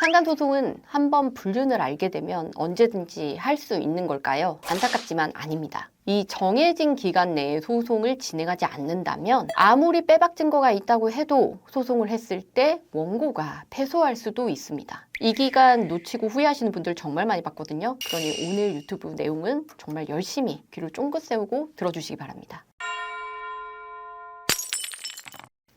상간소송은 한번 불륜을 알게 되면 언제든지 할 수 있는 걸까요? 안타깝지만 아닙니다. 이 정해진 기간 내에 소송을 진행하지 않는다면 아무리 빼박 증거가 있다고 해도 소송을 했을 때 원고가 패소할 수도 있습니다. 이 기간 놓치고 후회하시는 분들 정말 많이 봤거든요. 그러니 오늘 유튜브 내용은 정말 열심히 귀를 쫑긋 세우고 들어주시기 바랍니다.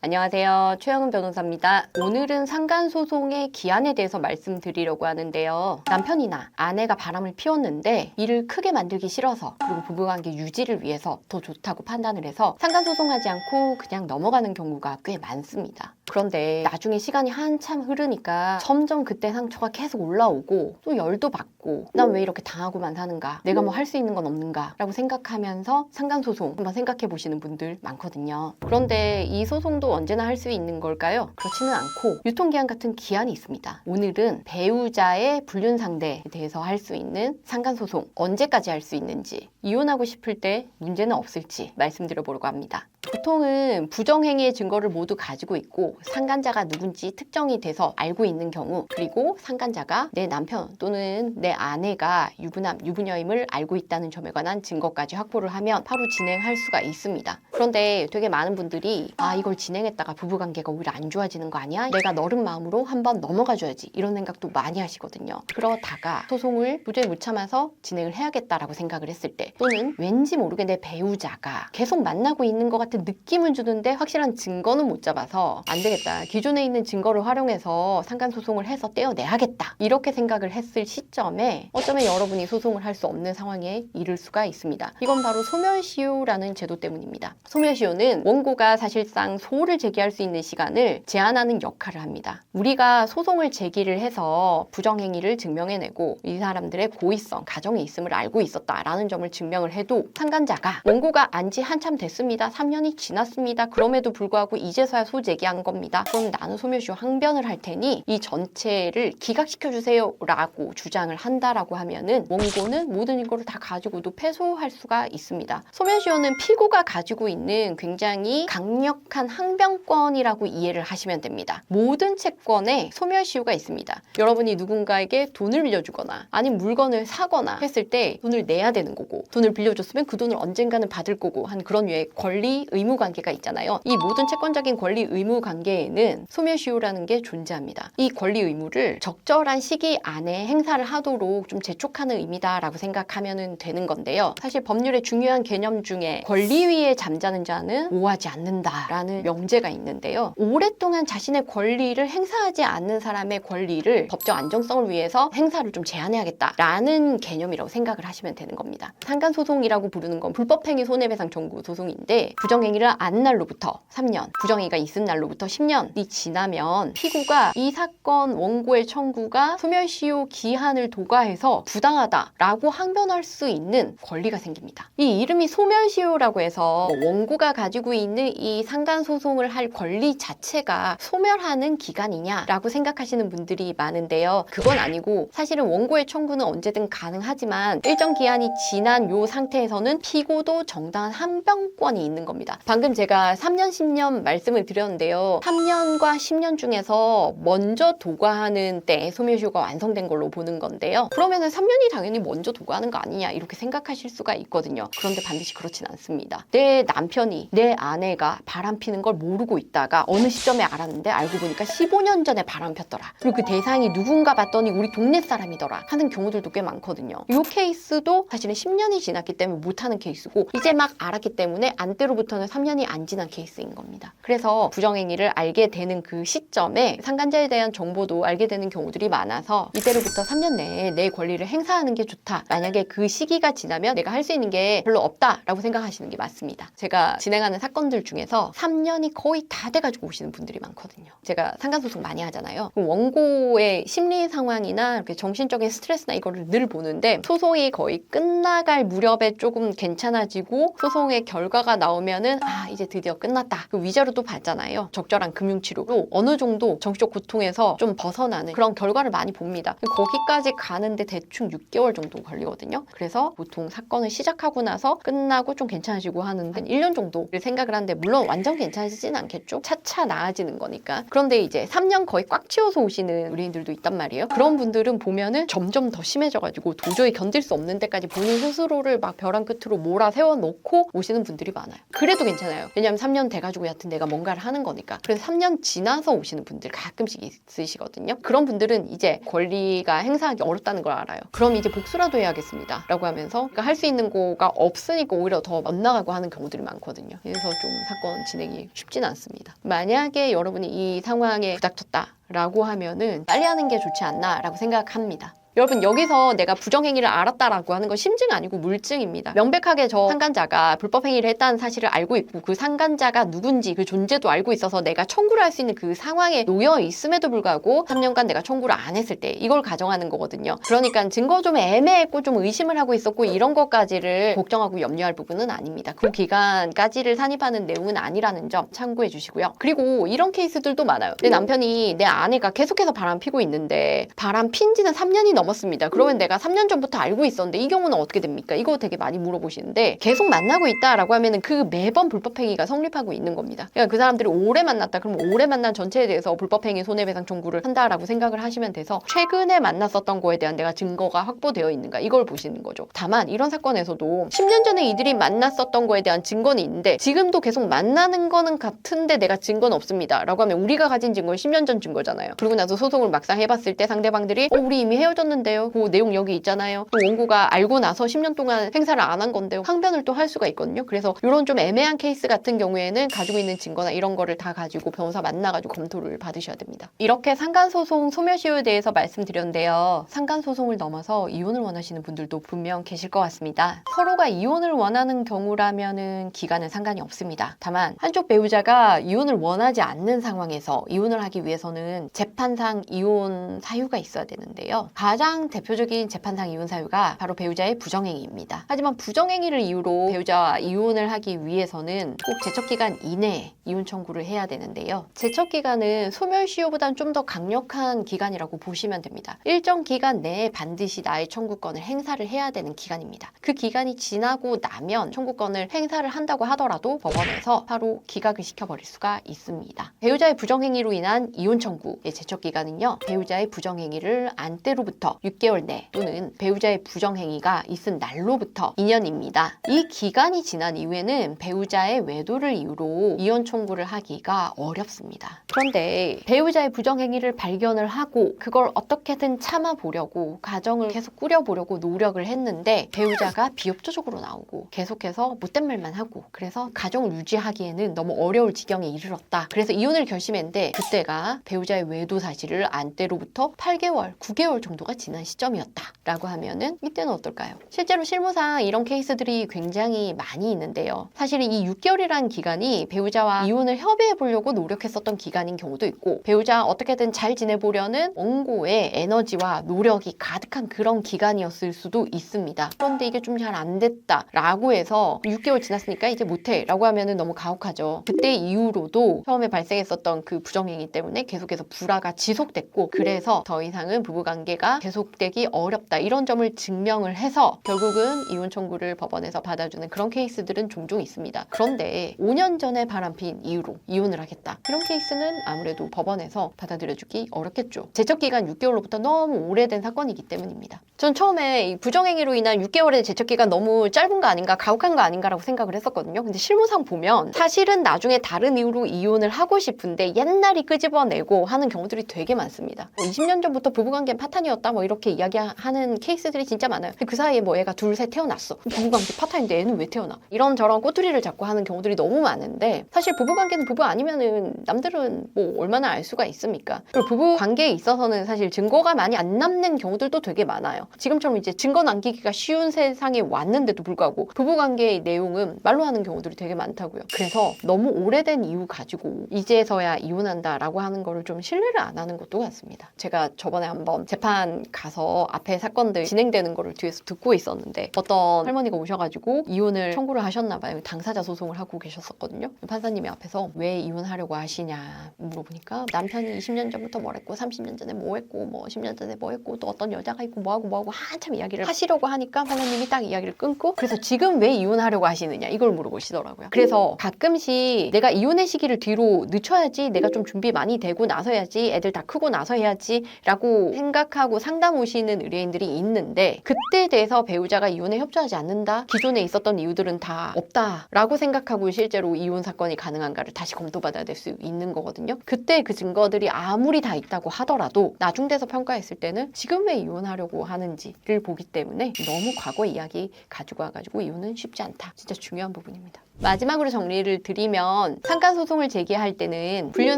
안녕하세요. 최영은 변호사입니다. 오늘은 상간소송의 기한에 대해서 말씀드리려고 하는데요. 남편이나 아내가 바람을 피웠는데 일을 크게 만들기 싫어서 그리고 부부관계 유지를 위해서 더 좋다고 판단을 해서 상간소송하지 않고 그냥 넘어가는 경우가 꽤 많습니다. 그런데 나중에 시간이 한참 흐르니까 점점 그때 상처가 계속 올라오고 또 열도 받고 난 왜 이렇게 당하고만 사는가? 내가 뭐 할 수 있는 건 없는가? 라고 생각하면서 상간소송 한번 생각해 보시는 분들 많거든요. 그런데 이 소송도 언제나 할 수 있는 걸까요? 그렇지는 않고 유통기한 같은 기한이 있습니다. 오늘은 배우자의 불륜 상대에 대해서 할 수 있는 상간소송 언제까지 할 수 있는지, 이혼하고 싶을 때 문제는 없을지 말씀드려보려고 합니다. 보통은 부정행위의 증거를 모두 가지고 있고 상간자가 누군지 특정이 돼서 알고 있는 경우, 그리고 상간자가 내 남편 또는 내 아내가 유부남, 유부녀임을 알고 있다는 점에 관한 증거까지 확보를 하면 바로 진행할 수가 있습니다. 그런데 되게 많은 분들이 이걸 진행했다가 부부관계가 오히려 안 좋아지는 거 아니야? 내가 너른 마음으로 한번 넘어가줘야지, 이런 생각도 많이 하시거든요. 그러다가 소송을 도저히 못 참아서 진행을 해야겠다라고 생각을 했을 때, 또는 왠지 모르게 내 배우자가 계속 만나고 있는 것 같은 느낌은 주는데 확실한 증거는 못 잡아서 안 되겠다, 기존에 있는 증거를 활용해서 상간소송을 해서 떼어내야겠다, 이렇게 생각을 했을 시점에 어쩌면 여러분이 소송을 할 수 없는 상황에 이를 수가 있습니다. 이건 바로 소멸시효라는 제도 때문입니다. 소멸시효는 원고가 사실상 소를 제기할 수 있는 시간을 제한하는 역할을 합니다. 우리가 소송을 제기를 해서 부정행위를 증명해내고 이 사람들의 고의성, 가정에 있음을 알고 있었다라는 점을 증명을 해도 상간자가 원고가 안지 한참 됐습니다, 3년이 지났습니다, 그럼에도 불구하고 이제서야 소 제기한 겁니다, 그럼 나는 소멸시효 항변을 할 테니 이 전체를 기각시켜주세요 라고 주장을 한다라고 하면은 원고는 모든 이거를 다 가지고도 패소할 수가 있습니다. 소멸시효는 피고가 가지고 있는 굉장히 강력한 항변권이라고 이해를 하시면 됩니다. 모든 채권에 소멸시효가 있습니다. 여러분이 누군가에게 돈을 빌려주거나 아니면 물건을 사거나 했을 때 돈을 내야 되는 거고, 돈을 빌려줬으면 그 돈을 언젠가는 받을 거고 한 그런 류의 권리 의무 관계가 있잖아요. 이 모든 채권적인 권리 의무 관계에는 소멸시효라는 게 존재합니다. 이 권리 의무를 적절한 시기 안에 행사를 하도록 좀 재촉하는 의미다라고 생각하면 되는 건데요. 사실 법률의 중요한 개념 중에 권리 위에 잠자는 자는 오하지 않는다라는 명제가 있는데요. 오랫동안 자신의 권리를 행사하지 않는 사람의 권리를 법적 안정성을 위해서 행사를 좀 제한해야겠다라는 개념이라고 생각을 하시면 되는 겁니다. 상간소송이라고 부르는 건 불법행위 손해배상 청구 소송인데, 부정행위를 안 날로부터 3년, 부정행위가 있은 날로부터 10년이 지나면 피고가 이 사건 원고의 청구가 소멸시효 기한을 도과해서 부당하다라고 항변할 수 있는 권리가 생깁니다. 이 이름이 소멸시효라고 해서 원고가 가지고 있는 이 상간소송을 할 권리 자체가 소멸하는 기간이냐라고 생각하시는 분들이 많은데요. 그건 아니고 사실은 원고의 청구는 언제든 가능하지만 일정 기한이 지난 요 상태에서는 피고도 정당한 항변권이 있는 겁니다. 방금 제가 3년, 10년 말씀을 드렸는데요. 3년과 10년 중에서 먼저 도과하는 때 소멸시효가 완성된 걸로 보는 건데요. 그러면은 3년이 당연히 먼저 도과하는 거 아니냐 이렇게 생각하실 수가 있거든요. 그런데 반드시 그렇진 않습니다. 내 남편이, 내 아내가 바람 피는 걸 모르고 있다가 어느 시점에 알았는데 알고 보니까 15년 전에 바람 폈더라, 그리고 그 대상이 누군가 봤더니 우리 동네 사람이더라 하는 경우들도 꽤 많거든요. 이 케이스도 사실은 10년이 지났기 때문에 못하는 케이스고, 이제 막 알았기 때문에 안때로부터는 3년이 안 지난 케이스인 겁니다. 그래서 부정행위를 알게 되는 그 시점에 상간자에 대한 정보도 알게 되는 경우들이 많아서 이때로부터 3년 내에 내 권리를 행사하는 게 좋다, 만약에 그 시기가 지나면 내가 할 수 있는 게 별로 없다라고 생각하시는 게 맞습니다. 제가 진행하는 사건들 중에서 3년이 거의 다 돼가지고 오시는 분들이 많거든요. 제가 상간소송 많이 하잖아요. 원고의 심리 상황이나 이렇게 정신적인 스트레스나 이거를 늘 보는데, 소송이 거의 끝나갈 무렵에 조금 괜찮아지고 소송의 결과가 나오면은 이제 드디어 끝났다, 그 위자료도 받잖아요. 적정 적절한 금융치료로 어느 정도 정신적 고통에서 좀 벗어나는 그런 결과를 많이 봅니다. 거기까지 가는데 대충 6개월 정도 걸리거든요. 그래서 보통 사건을 시작하고 나서 끝나고 좀 괜찮아지고 하는데 1년 정도를 생각을 하는데 물론 완전 괜찮아지진 않겠죠. 차차 나아지는 거니까. 그런데 이제 3년 거의 꽉 채워서 오시는 의뢰인들도 있단 말이에요. 그런 분들은 보면은 점점 더 심해져가지고 도저히 견딜 수 없는 데까지 본인 스스로를 막 벼랑 끝으로 몰아 세워놓고 오시는 분들이 많아요. 그래도 괜찮아요. 왜냐하면 3년 돼가지고 여하튼 내가 뭔가를 하는 거니까. 그래서 3년 지나서 오시는 분들 가끔씩 있으시거든요. 그런 분들은 이제 권리가 행사하기 어렵다는 걸 알아요. 그럼 이제 복수라도 해야겠습니다 라고 하면서 그러니까 할 수 있는 거가 없으니까 오히려 더 엇나가고 하는 경우들이 많거든요. 그래서 좀 사건 진행이 쉽진 않습니다. 만약에 여러분이 이 상황에 부닥쳤다 라고 하면은 빨리 하는 게 좋지 않나 라고 생각합니다. 여러분 여기서 내가 부정행위를 알았다라고 하는 건 심증 아니고 물증입니다. 명백하게 저 상간자가 불법행위를 했다는 사실을 알고 있고 그 상간자가 누군지 그 존재도 알고 있어서 내가 청구를 할 수 있는 그 상황에 놓여 있음에도 불구하고 3년간 내가 청구를 안 했을 때 이걸 가정하는 거거든요. 그러니까 증거 좀 애매했고 좀 의심을 하고 있었고 이런 것까지를 걱정하고 염려할 부분은 아닙니다. 그 기간까지를 산입하는 내용은 아니라는 점 참고해 주시고요. 그리고 이런 케이스들도 많아요. 내 남편이 내 아내가 계속해서 바람 피고 있는데 바람 핀 지는 3년이 넘었습니다. 그러면 내가 3년 전부터 알고 있었는데 이 경우는 어떻게 됩니까? 이거 되게 많이 물어보시는데 계속 만나고 있다라고 하면은 그 매번 불법행위가 성립하고 있는 겁니다. 그러니까 그 사람들이 오래 만났다 그러면 오래 만난 전체에 대해서 불법행위 손해배상 청구를 한다라고 생각을 하시면 돼서 최근에 만났었던 거에 대한 내가 증거가 확보되어 있는가 이걸 보시는 거죠. 다만 이런 사건에서도 10년 전에 이들이 만났었던 거에 대한 증거는 있는데 지금도 계속 만나는 거는 같은데 내가 증거는 없습니다 라고 하면 우리가 가진 증거는 10년 전 증거잖아요. 그러고 나서 소송을 막상 해봤을 때 상대방들이 우리 이미 헤어졌는데요. 그 내용 여기 있잖아요. 또 원고가 알고 나서 10년 동안 행사를 안 한 건데요. 항변을 또 할 수가 있거든요. 그래서 이런 좀 애매한 케이스 같은 경우에는 가지고 있는 증거나 이런 거를 다 가지고 변호사 만나가지고 검토를 받으셔야 됩니다. 이렇게 상간소송 소멸시효에 대해서 말씀드렸는데요. 상간소송을 넘어서 이혼을 원하시는 분들도 분명 계실 것 같습니다. 서로가 이혼을 원하는 경우라면은 기간은 상관이 없습니다. 다만 한쪽 배우자가 이혼을 원하지 않는 상황에서 이혼을 하기 위해서는 재판상 이혼 사유가 있어야 되는데요. 가장 대표적인 재판상 이혼 사유가 바로 배우자의 부정행위입니다. 하지만 부정행위를 이유로 배우자와 이혼을 하기 위해서는 꼭 제척기간 이내에 이혼 청구를 해야 되는데요. 제척기간은 소멸시효보다는 좀 더 강력한 기간이라고 보시면 됩니다. 일정 기간 내에 반드시 나의 청구권을 행사를 해야 되는 기간입니다. 그 기간이 지나고 나면 청구권을 행사를 한다고 하더라도 법원에서 바로 기각을 시켜버릴 수가 있습니다. 배우자의 부정행위로 인한 이혼 청구의 제척기간은요. 배우자의 부정행위를 안 때로부터 6개월 내 또는 배우자의 부정행위가 있은 날로부터 2년입니다. 이 기간이 지난 이후에는 배우자의 외도를 이유로 이혼 청구를 하기가 어렵습니다. 그런데 배우자의 부정행위를 발견을 하고 그걸 어떻게든 참아보려고 가정을 계속 꾸려보려고 노력을 했는데 배우자가 비협조적으로 나오고 계속해서 못된 말만 하고 그래서 가정을 유지하기에는 너무 어려울 지경에 이르렀다. 그래서 이혼을 결심했는데 그때가 배우자의 외도 사실을 안 때로부터 8개월, 9개월 정도가 지난 시점이었다 라고 하면은 이때는 어떨까요? 실제로 실무상 이런 케이스들이 굉장히 많이 있는데요. 사실 이 6개월이라는 기간이 배우자와 이혼을 협의해 보려고 노력했었던 기간인 경우도 있고 배우자 어떻게든 잘 지내보려는 원고의 에너지와 노력이 가득한 그런 기간이었을 수도 있습니다. 그런데 이게 좀 잘 안 됐다 라고 해서 6개월 지났으니까 이제 못해 라고 하면은 너무 가혹하죠. 그때 이후로도 처음에 발생했었던 그 부정행위 때문에 계속해서 불화가 지속됐고 그래서 더 이상은 부부관계가 계속되기 어렵다 이런 점을 증명을 해서 결국은 이혼 청구를 법원에서 받아주는 그런 케이스들은 종종 있습니다. 그런데 5년 전에 바람핀 이유로 이혼을 하겠다 이런 케이스는 아무래도 법원에서 받아들여주기 어렵겠죠. 제척기간 6개월로부터 너무 오래된 사건이기 때문입니다. 전 처음에 이 부정행위로 인한 6개월의 제척기간 너무 짧은 거 아닌가 가혹한 거 아닌가라고 생각을 했었거든요. 근데 실무상 보면 사실은 나중에 다른 이유로 이혼을 하고 싶은데 옛날이 끄집어내고 하는 경우들이 되게 많습니다. 20년 전부터 부부관계는 파탄이었다 뭐 이렇게 이야기하는 케이스들이 진짜 많아요. 그 사이에 뭐 애가 둘 셋 태어났어. 부부관계 파탄인데 애는 왜 태어나? 이런저런 꼬투리를 잡고 하는 경우들이 너무 많은데 사실 부부관계는 부부 아니면은 남들은 뭐 얼마나 알 수가 있습니까? 그리고 부부관계에 있어서는 사실 증거가 많이 안 남는 경우들도 되게 많아요. 지금처럼 이제 증거 남기기가 쉬운 세상에 왔는데도 불구하고 부부관계의 내용은 말로 하는 경우들이 되게 많다고요. 그래서 너무 오래된 이유 가지고 이제서야 이혼한다라고 하는 거를 좀 신뢰를 안 하는 것도 같습니다. 제가 저번에 한번 재판 병원 가서 앞에 사건들 진행되는 거를 뒤에서 듣고 있었는데 어떤 할머니가 오셔가지고 이혼을 청구를 하셨나 봐요. 당사자 소송을 하고 계셨었거든요. 판사님이 앞에서 왜 이혼하려고 하시냐 물어보니까 남편이 20년 전부터 뭘 했고 30년 전에 뭐 했고 뭐 10년 전에 뭐 했고 또 어떤 여자가 있고 뭐하고 한참 이야기를 하시려고 하니까 판사님이 딱 이야기를 끊고 그래서 지금 왜 이혼하려고 하시느냐 이걸 물어보시더라고요. 그래서 가끔씩 내가 이혼의 시기를 뒤로 늦춰야지, 내가 좀 준비 많이 되고 나서 해야지, 애들 다 크고 나서 해야지 라고 생각하고 상담 오시는 의뢰인들이 있는데 그때에 대해서 배우자가 이혼에 협조하지 않는다, 기존에 있었던 이유들은 다 없다 라고 생각하고 실제로 이혼 사건이 가능한가를 다시 검토받아야 될 수 있는 거거든요. 그때 그 증거들이 아무리 다 있다고 하더라도 나중돼서 평가했을 때는 지금 왜 이혼하려고 하는지를 보기 때문에 너무 과거 이야기 가지고 와가지고 이혼은 쉽지 않다. 진짜 중요한 부분입니다. 마지막으로 정리를 드리면 상간소송을 제기할 때는 불륜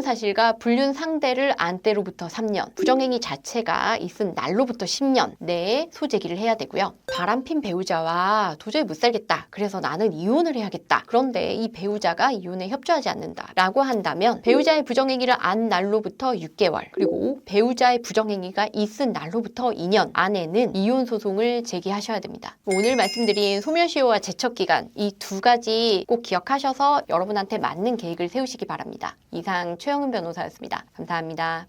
사실과 불륜 상대를 안 때로부터 3년, 부정행위 자체가 있은 날로부터 10년 내에 소제기를 해야 되고요. 바람핀 배우자와 도저히 못 살겠다, 그래서 나는 이혼을 해야겠다, 그런데 이 배우자가 이혼에 협조하지 않는다 라고 한다면 배우자의 부정행위를 안 날로부터 6개월, 그리고 배우자의 부정행위가 있은 날로부터 2년 안에는 이혼 소송을 제기하셔야 됩니다. 오늘 말씀드린 소멸시효와 제척기간 이 두 가지 꼭 기억하셔서 여러분한테 맞는 계획을 세우시기 바랍니다. 이상 최영은 변호사였습니다. 감사합니다.